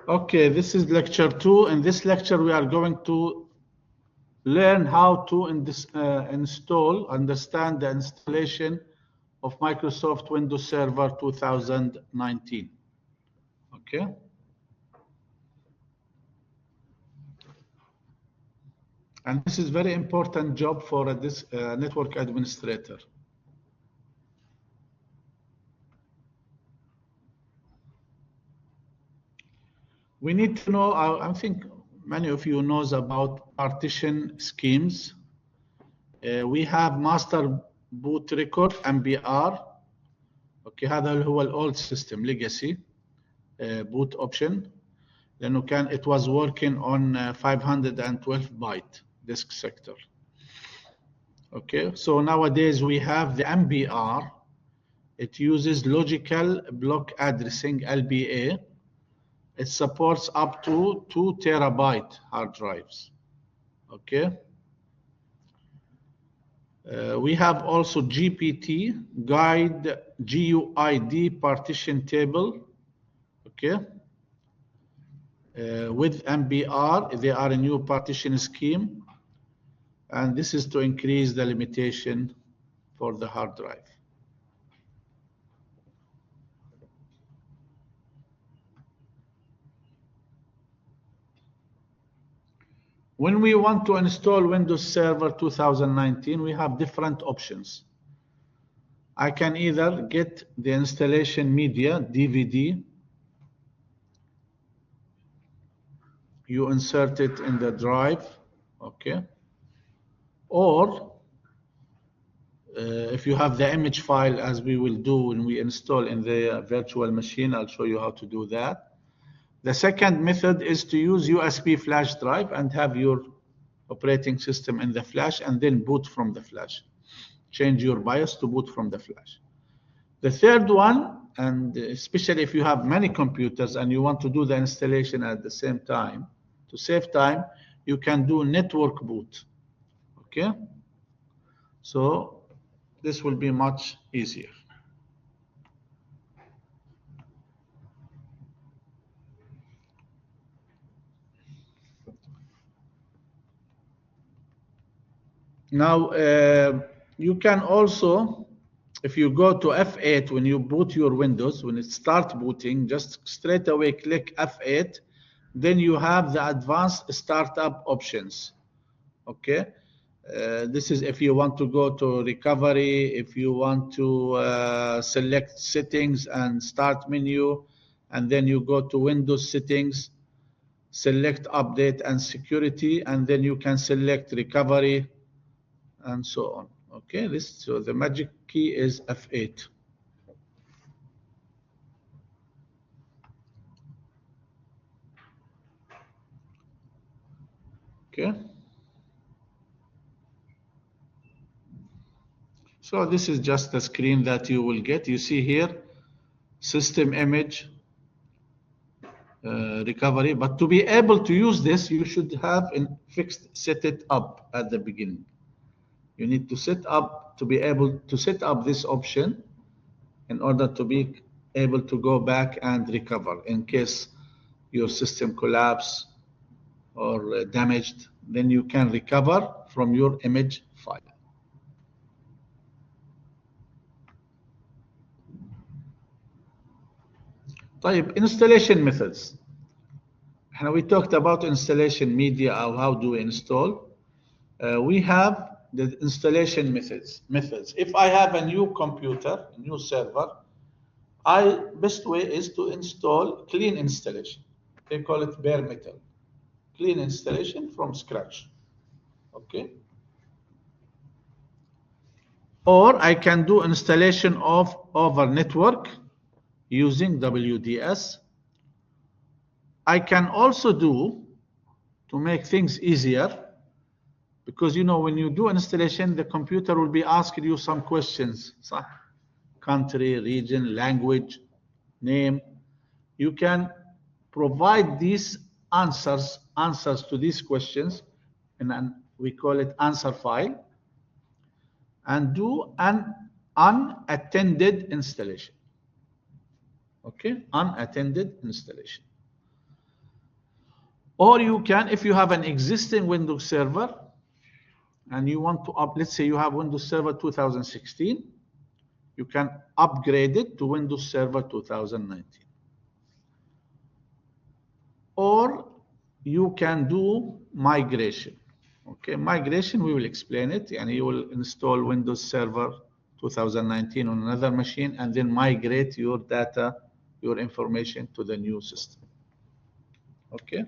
Okay, this is lecture 2. In this lecture, we are going to learn how to understand the installation of Microsoft Windows Server 2019. Okay. And this is very important job for this network administrator. We need to know, I think many of you knows about partition schemes. We have master boot record MBR. اوكي هذا اللي هو الاولد سيستم ليجاسي boot option لانه كان it was working on 512 byte disk sector. Okay, so nowadays we have the MBR. It uses logical block addressing LBA. It supports up to 2 terabyte hard drives. Okay. We have also GPT guide GUID partition table. Okay. With MBR, they are a new partition scheme, and this is to increase the limitation for the hard drive. When we want to install Windows Server 2019, we have different options. I can either get the installation media, DVD. You insert it in the drive, okay? Or if you have the image file, as we will do when we install in the virtual machine, I'll show you how to do that. The second method is to use USB flash drive and have your operating system in the flash and then boot from the flash. Change your BIOS to boot from the flash. The third one, and especially if you have many computers and you want to do the installation at the same time, to save time, you can do network boot. Okay? So this will be much easier. Now, you can also, if you go to F8, when you boot your Windows, when it starts booting, just straight away click F8. Then you have the advanced startup options. Okay. This is if you want to go to recovery, if you want to select settings and start menu, and then you go to Windows settings, select update and security, and then you can select recovery and so on. Okay, so the magic key is F8. Okay. So this is just the screen that you will get. You see here, system image, recovery. But to be able to use this, you should have set it up at the beginning. You need to set up to be able to set up this option in order to be able to go back and recover in case your system collapse or damaged. Then you can recover from your image file. طيب, installation methods. We talked about installation media or how do we install. We have the installation methods. If I have a new computer, a new server, best way is to install clean installation. They call it bare metal. Clean installation from scratch. Okay. Or I can do installation of over network using WDS. I can also do, to make things easier, because you know when you do installation, the computer will be asking you some questions. Country, region, language, name. You can provide these answers to these questions, and we call it answer file, and do an unattended installation. Okay, unattended installation. Or you can, if you have an existing Windows server and you want to let's say you have Windows Server 2016, you can upgrade it to Windows Server 2019. Or you can do migration. Okay, migration, we will explain it. And you will install Windows Server 2019 on another machine and then migrate your data, your information to the new system. Okay.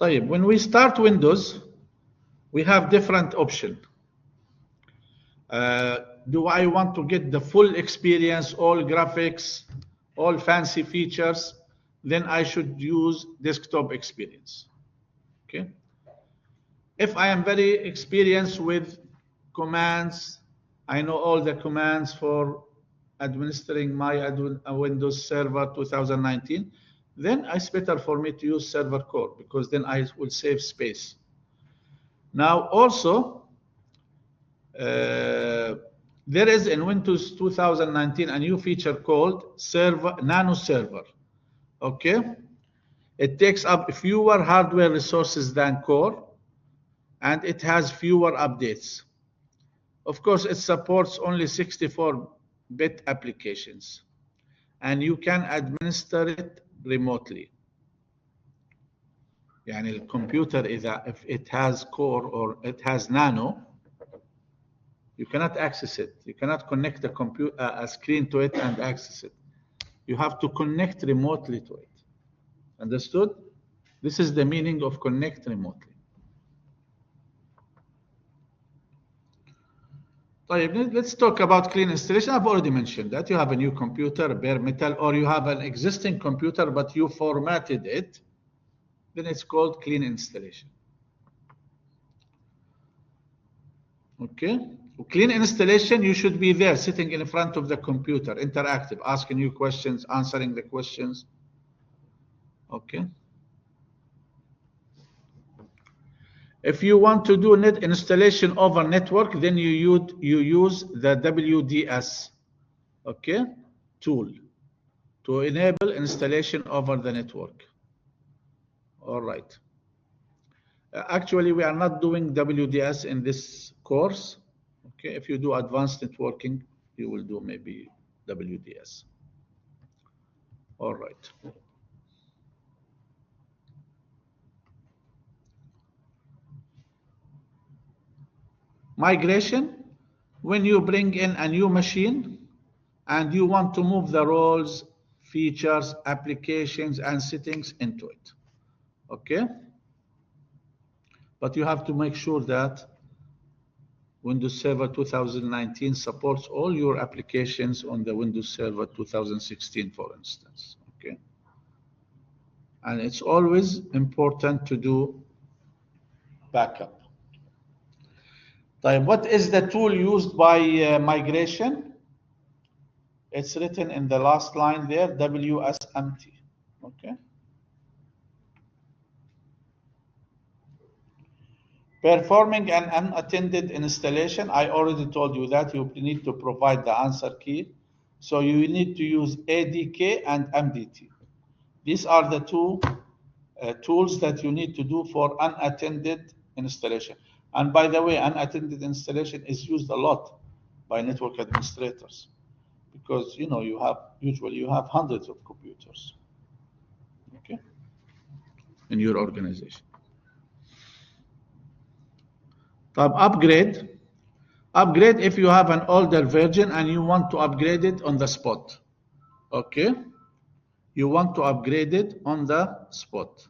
طيب, when we start Windows, we have different options. Do I want to get the full experience, all graphics, all fancy features? Then I should use desktop experience. Okay. If I am very experienced with commands, I know all the commands for administering my Windows Server 2019, then it's better for me to use Server Core because then I will save space. Now also, there is in Windows 2019 a new feature called Nano Server. Okay, it takes up fewer hardware resources than Core, and it has fewer updates. Of course, it supports only 64-bit applications, and you can administer it remotely. يعني الكمبيوتر if it has Core or it has Nano, you cannot access it. You cannot connect a screen to it and access it. You have to connect remotely to it. Understood? This is the meaning of connect remotely. Let's talk about clean installation. I've already mentioned that. You have a new computer, bare metal, or you have an existing computer, but you formatted it. Then it's called clean installation. Okay. Clean installation, you should be there, sitting in front of the computer, interactive, asking you questions, answering the questions. Okay. If you want to do net installation over network, then you use the WDS, okay, tool to enable installation over the network. All right. Actually, we are not doing WDS in this course. Okay, if you do advanced networking, you will do maybe WDS. All right. Migration, when you bring in a new machine and you want to move the roles, features, applications, and settings into it. Okay? But you have to make sure that Windows Server 2019 supports all your applications on the Windows Server 2016, for instance. Okay? And it's always important to do backup. What is the tool used by migration? It's written in the last line there, WSMT. Okay. Performing an unattended installation, I already told you that you need to provide the answer key. So you need to use ADK and MDT. These are the two tools that you need to do for unattended installation. And by the way, unattended installation is used a lot by network administrators because usually you have hundreds of computers, okay, in your organization. Upgrade if you have an older version and you want to upgrade it on the spot. Okay, you want to upgrade it on the spot.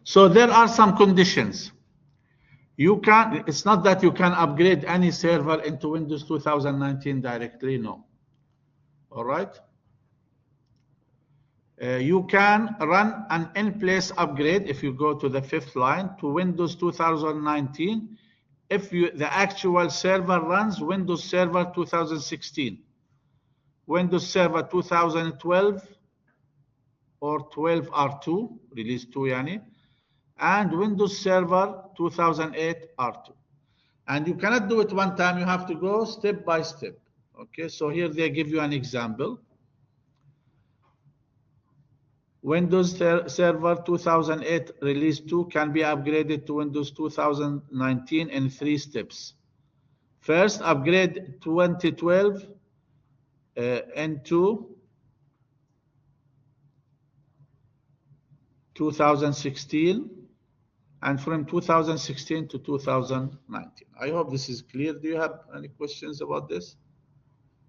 So there are some conditions. It's not that you can upgrade any server into Windows 2019 directly, no. All right. You can run an in-place upgrade if you go to the 5th line to Windows 2019 if the actual server runs Windows Server 2016, Windows Server 2012 or 12 R2, release 2 yani, and Windows Server 2008 R2. And you cannot do it one time, you have to go step by step. Okay, so here they give you an example. Windows Server 2008 Release 2 can be upgraded to Windows 2019 in 3 steps. First, upgrade 2012 into 2016, and from 2016 to 2019. I hope this is clear. Do you have any questions about this?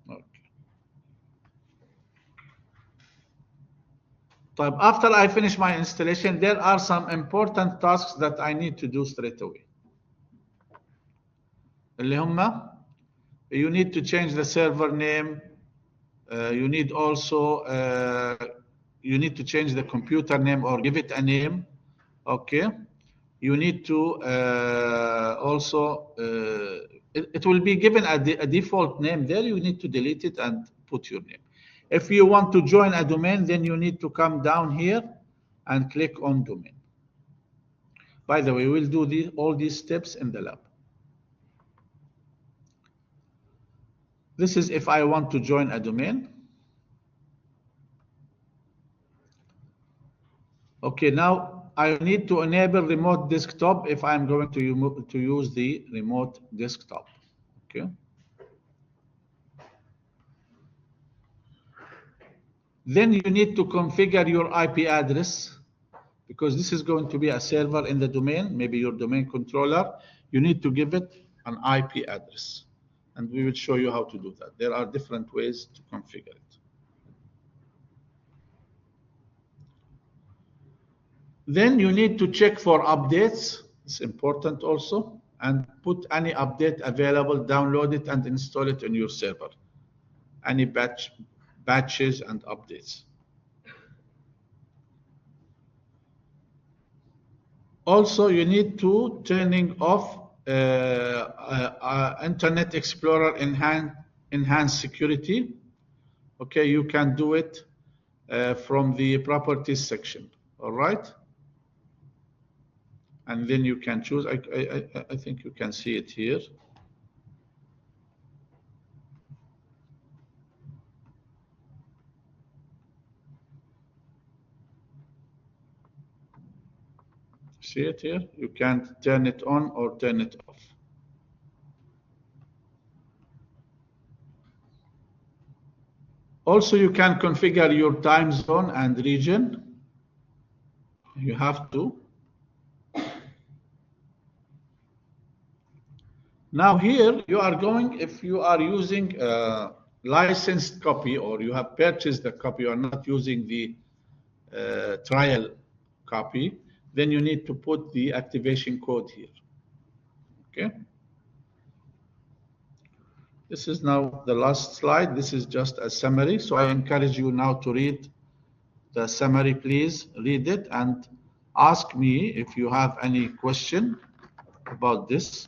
Okay. After I finish my installation, there are some important tasks that I need to do straight away. You need to change the server name. You need also you need to change the computer name or give it a name. Okay. You need to also it will be given a default name there. You need to delete it and put your name. If you want to join a domain, then you need to come down here and click on domain. By the way, we'll do all these steps in the lab. This is if I want to join a domain. Okay, now I need to enable remote desktop if I'm going to use the remote desktop. Okay. Then you need to configure your IP address, because this is going to be a server in the domain, maybe your domain controller. You need to give it an IP address, and we will show you how to do that. There are different ways to configure it. Then you need to check for updates. It's important also, and put any update available, download it and install it on your server. Any batches and updates. Also, you need to turning off Internet Explorer enhanced security. Okay, you can do it from the properties section. All right. And then you can choose. I think you can see it here. See it here? You can turn it on or turn it off. Also, you can configure your time zone and region. You have to. Now here you are going, if you are using a licensed copy or you have purchased the copy, you are not using the trial copy, then you need to put the activation code here. Okay. This is now the last slide. This is just a summary. So I encourage you now to read the summary. Please read it and ask me if you have any question about this.